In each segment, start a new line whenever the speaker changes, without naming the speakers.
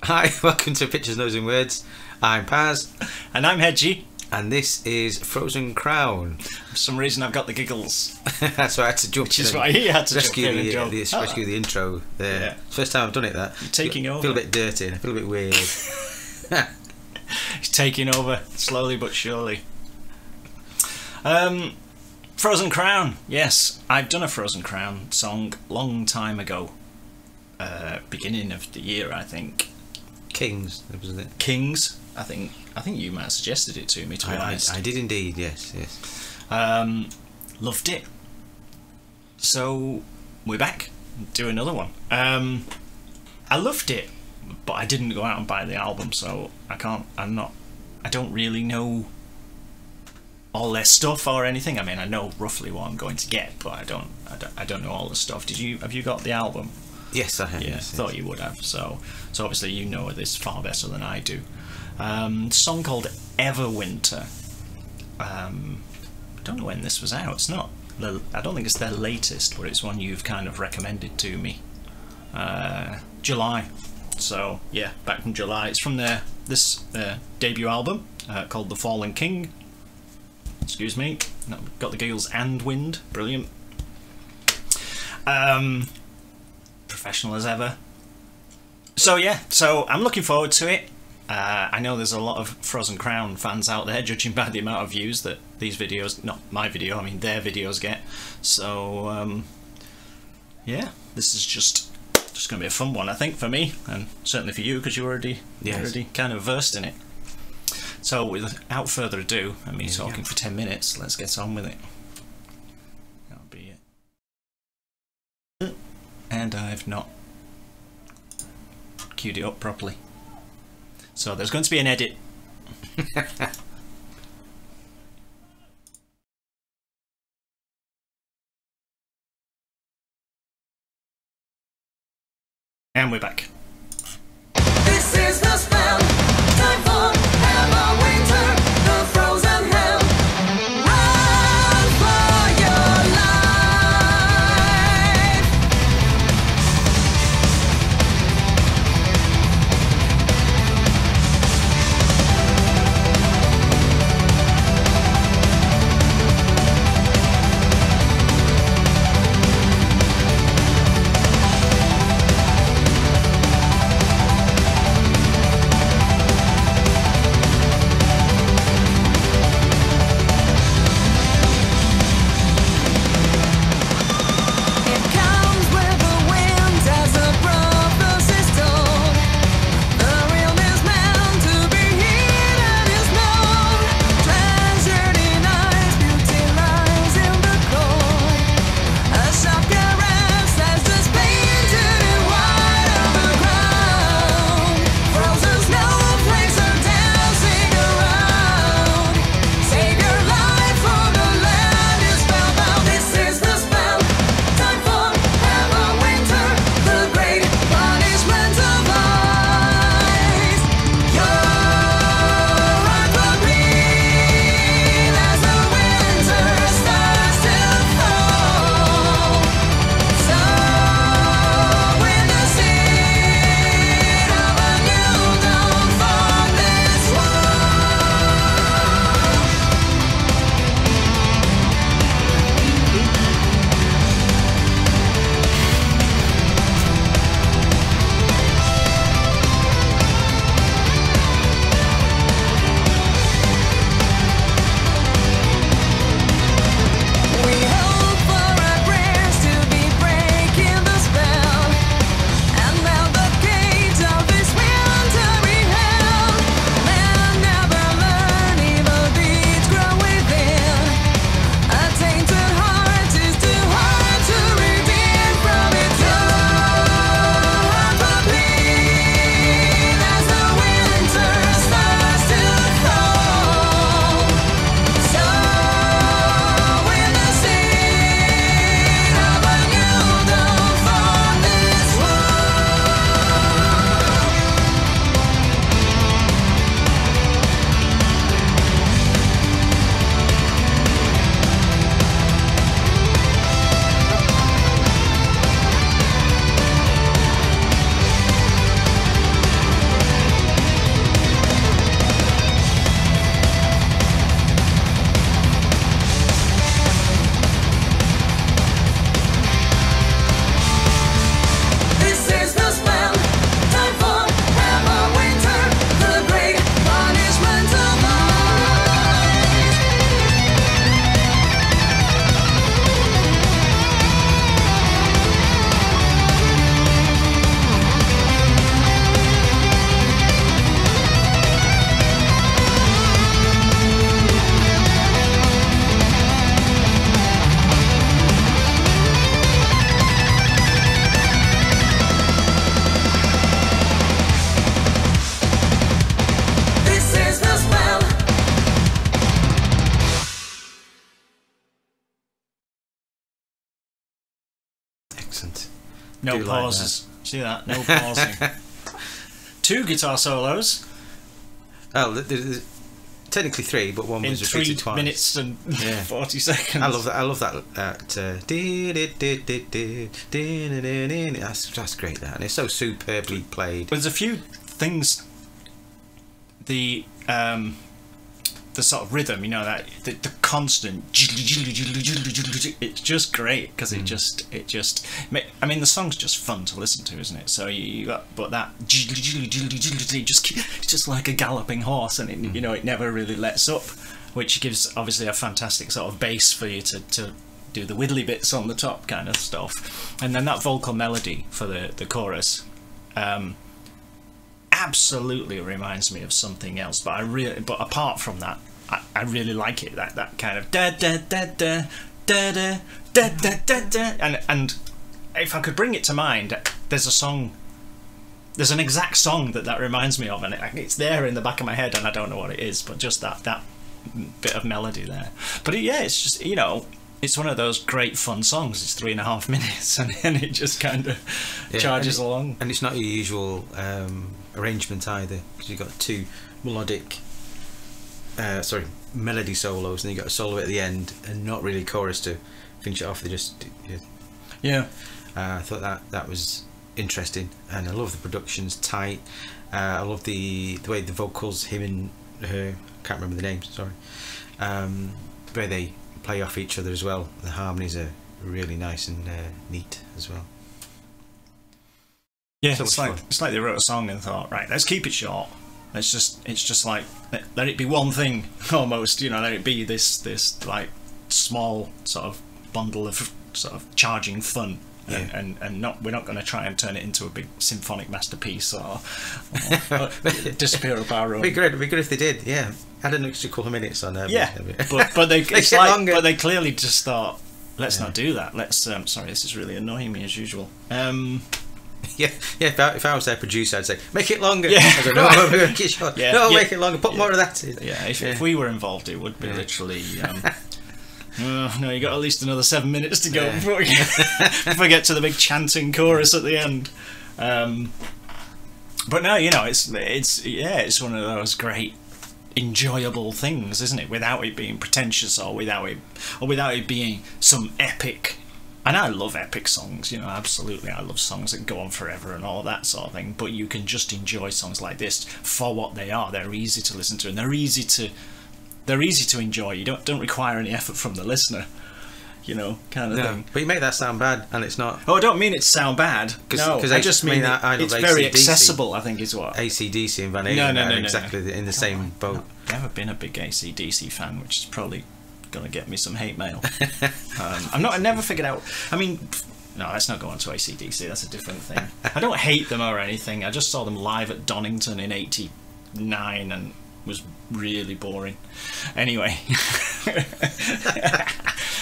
Hi, welcome to Pictures, Nose and Words. I'm Paz.
And I'm Hedgy.
And this is Frozen Crown.
For some reason I've got the giggles.
So I had to jump
Which is why he had to
rescue
jump in and
the,
jump.
rescue the intro there.
Yeah.
First time I've done it, that.
You're taking over.
I feel a bit dirty, I feel a bit weird.
He's taking over, slowly but surely. Frozen Crown. Yes, I've done a Frozen Crown song long time ago. Beginning of the year, I think.
Kings, wasn't it?
Kings. I think you might have suggested it to me, to be honest.
I did indeed, yes.
Loved it. So we're back. Do another one. I loved it, but I didn't go out and buy the album, so I don't really know all their stuff or anything. I mean, I know roughly what I'm going to get, but I don't know all the stuff. Have you got the album?
Yes, I have.
Yeah,
yes,
thought you would have. So obviously you know this far better than I do. Song called Everwinter. I don't know when this was out. It's not. I don't think it's their latest, but it's one you've kind of recommended to me. July. So yeah, back from July. It's from this debut album called The Fallen King. Excuse me. No, got the giggles and wind. Brilliant. Professional as ever. So yeah, I'm looking forward to it. I know there's a lot of Frozen Crown fans out there, judging by the amount of views that these videos, not my video, I mean their videos get. So yeah, this is just going to be a fun one, I think, for me, and certainly for you, because you're already kind of versed in it. So without further ado, and me talking for 10 minutes, let's get on with it. That'll be it. And I've not queued it up properly. So there's going to be an edit. And we're back.
This is the spell. Time for Everwinter, the frozen hell. Run for your life.
Excellent.
No
Do like
pauses. See that? No pausing. 2 guitar solos
Oh, there's technically 3, but one
in
was
3
repeated twice.
minutes and
Yeah.
40 seconds.
I love that. I love that. That's great. That, and it's so superbly played.
There's a few things. The sort of rhythm, you know, that the constant. It's just great because it just. I mean, the song's just fun to listen to, isn't it? So you got, but that it's just like a galloping horse, and it, you know, it never really lets up, which gives obviously a fantastic sort of bass for you to do the widdly bits on the top kind of stuff, and then that vocal melody for the chorus. Absolutely reminds me of something else, but apart from that, I really like it. That kind of da da da da da da da da da da. And if I could bring it to mind, there's an exact song that reminds me of, and it's there in the back of my head, and I don't know what it is, but just that bit of melody there. But it's just, you know, it's one of those great fun songs. It's 3.5 minutes, and it just kind of charges along.
And it's not your usual arrangement either, because you've got 2 melody solos, and you got a solo at the end, and not really chorus to finish it off. They just I thought that was interesting, and I love the production's tight. I love the way the vocals, him and her, can't remember the names. Sorry, the way they play off each other as well. The harmonies are really nice and neat as well.
Yeah,
So
it's
much
like
fun.
they wrote a song and thought, right, let's keep it short. It's just like let it be one thing almost, you know, let it be this like small sort of bundle of sort of charging fun. And we're not going to try and turn it into a big symphonic masterpiece or disappear up our own.
It'd be good if they did. Yeah, add an extra couple of minutes on there.
but they
Make it longer.
but they clearly just thought, let's not do that. Let's sorry, this is really annoying me as usual.
Yeah. If I was their producer, I'd say make it longer.
Yeah.
I go, no, we're going to keep it short.
Yeah,
No,
yeah.
make it longer. Put more of that in.
Yeah, if we were involved, it would be literally. No, you got at least another 7 minutes to go before we get to the big chanting chorus at the end. But no, you know, it's one of those great, enjoyable things, isn't it? Without it being pretentious or without it being some epic. And I love epic songs, you know, absolutely. I love songs that go on forever and all that sort of thing. But you can just enjoy songs like this for what they are. They're easy to listen to, and they're easy to enjoy. You don't require any effort from the listener, you know, kind of thing.
But you make that sound bad, and it's not.
Oh, I don't mean it to sound bad. No, I just mean
I love
it's very
AC/DC.
accessible, I think is what.
AC/DC and Van Halen
No,
are exactly in the same boat.
I've never been a big AC/DC fan, which is probably going to get me some hate mail. I never figured out. I mean, no, let's not go on to AC/DC. That's a different thing. I don't hate them or anything. I just saw them live at Donington in '89 and was really boring. Anyway,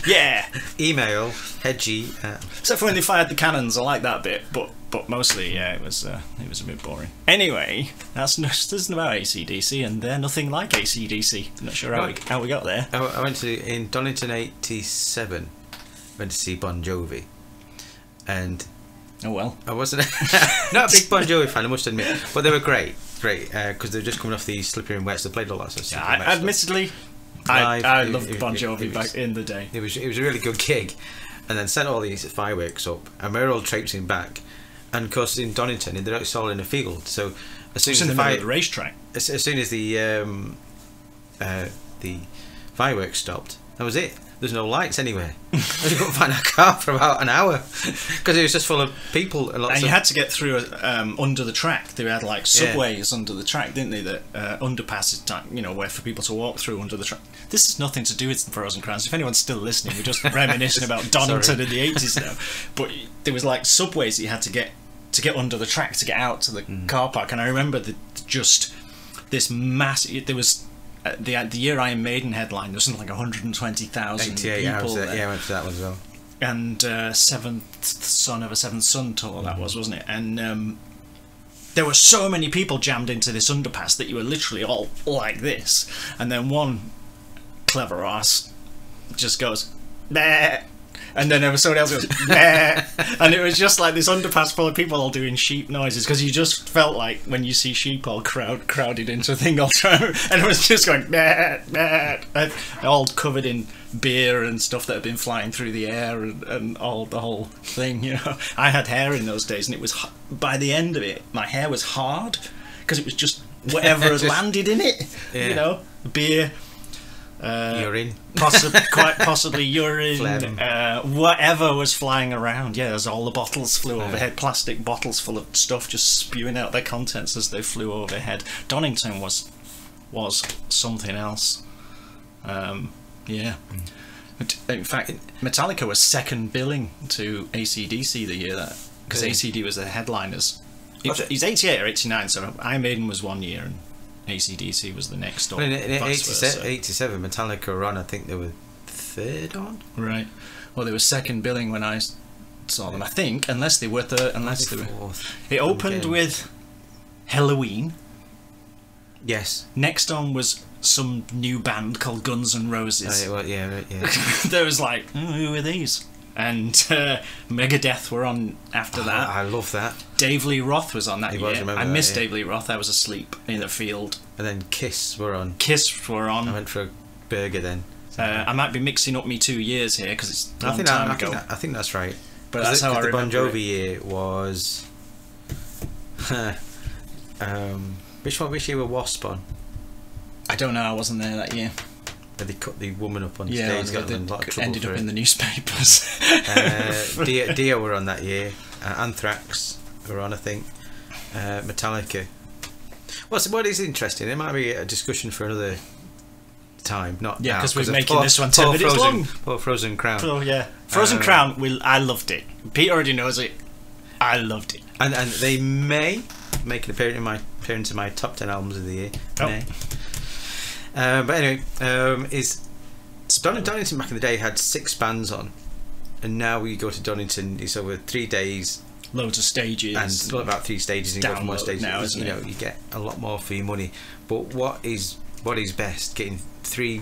yeah.
Email Hedgy.
Except for when they fired the cannons, I like that bit, but mostly, yeah, it was a bit boring. Anyway, this isn't about AC/DC, and they're nothing like AC/DC. I'm not sure how we got there.
I went in Donington '87. Went to see Bon Jovi, and
Oh well.
I wasn't not a big Bon Jovi fan, I must admit, but they were great, because they're just coming off the Slippery and Wets. They played a lot of stuff.
Admittedly, I loved Bon Jovi back in the day.
It was a really good gig, and then set all these fireworks up, and we were all traipsing back, and of course in Donington it's all in a field, so as soon
It's
as
in the middle of the racetrack.
as soon as the fireworks stopped, that was it. There's no lights anywhere. I couldn't find a car for about an hour because it was just full of people and
you had to get through under the track. They had like subways under the track, didn't they? That underpasses, you know, where for people to walk through under the track. This has nothing to do with Frozen Crowns. If anyone's still listening, we're just reminiscing about Donington in the 80s now. But there was like subways that you had to get under the track to get out to the car park. And I remember just this massive. There was. The year Iron Maiden headline, there was something like 120,000 people there.
Yeah, I went to that one as well.
And Seventh Son of a Seventh Son tour that wasn't it? And there were so many people jammed into this underpass that you were literally all like this. And then one clever ass just goes, "Bah," And then somebody else goes, nah. And it was just like this underpass full of people all doing sheep noises, because you just felt like when you see sheep all crowded into a thing all trying, and it was just going, nah, nah, and all covered in beer and stuff that had been flying through the air and all the whole thing, you know. I had hair in those days, and it was, by the end of it, my hair was hard, because it was just whatever had landed in it,
Yeah.
you know, beer.
Urine.
Quite possibly urine,
Phlegm.
whatever was flying around. Yeah, as all the bottles flew overhead, plastic bottles full of stuff just spewing out their contents as they flew overhead. Donington was something else. Yeah. In fact, Metallica was second billing to AC/DC the year that, because
Really?
AC/DC was the headliners.
Was it?
He's 88 or 89, so Iron Maiden was 1 year and AC/DC was the next door.
Well, in
vice versa.
87, Metallica were on. I think they were third on.
Right. Well, they were second billing when I saw them. I think, unless they were third, unless they were.
Fourth.
It opened
Again.
with Halloween.
Yes.
Next on was some new band called Guns N' Roses.
Well, yeah, right, yeah.
There was like, who are these? And Megadeth were on after that.
I love that.
Dave Lee Roth was on that
He
year.
was, remember
I
that,
missed
yeah.
Dave Lee Roth. I was asleep in the field.
And then Kiss were on.
Kiss were on.
I went for a burger then.
I might be mixing up me 2 years here because it's a long time ago.
I think that's right.
But that's how I
the Bon
remember
Jovi year was. Which year were Wasp on?
I don't know. I wasn't there that year.
Where they cut the woman up on
Yeah,
stage, got them in a lot of trouble
ended
for
up
it.
in the newspapers.
Dio were on that year. Anthrax were on, I think. Metallica. What is interesting? It might be a discussion for another time. Not
Yeah,
now,
because we're
of
making this one 10 minutes
Frozen,
long.
Poor Frozen Crown.
Oh yeah, Frozen Crown. I loved it. Pete already knows it. I loved it.
And they may make an appearance in my top 10 albums of the year.
Oh.
May. But anyway, Donington back in the day had 6 bands on, and now we go to Donington. It's over 3 days
Loads of stages.
and about 3 stages. And you go from one
Download
stage
now,
you
isn't
know
it?
you get a lot more for your money. But what is best? Getting 6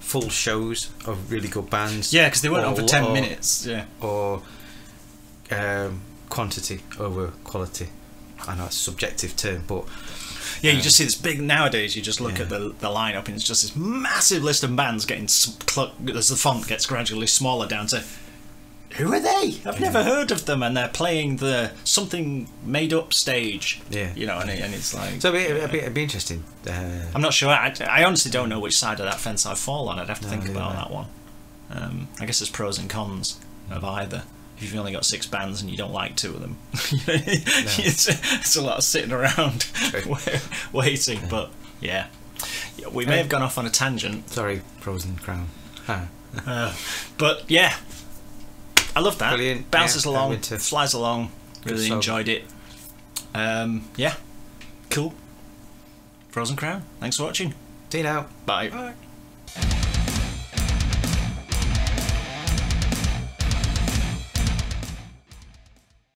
full shows of really good bands.
Yeah, because they weren't on for 10
or-
minutes. Yeah.
Or quantity over quality. I know it's a subjective term, but
Yeah, you just see this big nowadays. You just look
Yeah.
at the lineup, and it's just this massive list of bands getting as the font gets gradually smaller down to who are they? I've never heard of them, and they're playing the something made up stage.
Yeah.
You know, and it's like.
so it'd be interesting.
I'm not sure. I honestly don't know which side of that fence I fall on. I'd have to think
neither
about
do I.
that one. I guess there's pros and cons of either. If you've only got 6 bands and you don't like 2 of them, it's a lot of sitting around waiting.
Yeah.
But yeah, we may have gone off on a tangent.
Sorry, Frozen Crown.
But yeah, I love that.
Brilliant.
Bounces
Yeah,
along,
Everwinter.
flies along. Really
song.
enjoyed it. Yeah, cool. Frozen Crown. Thanks for watching.
See you now.
Bye.
Bye.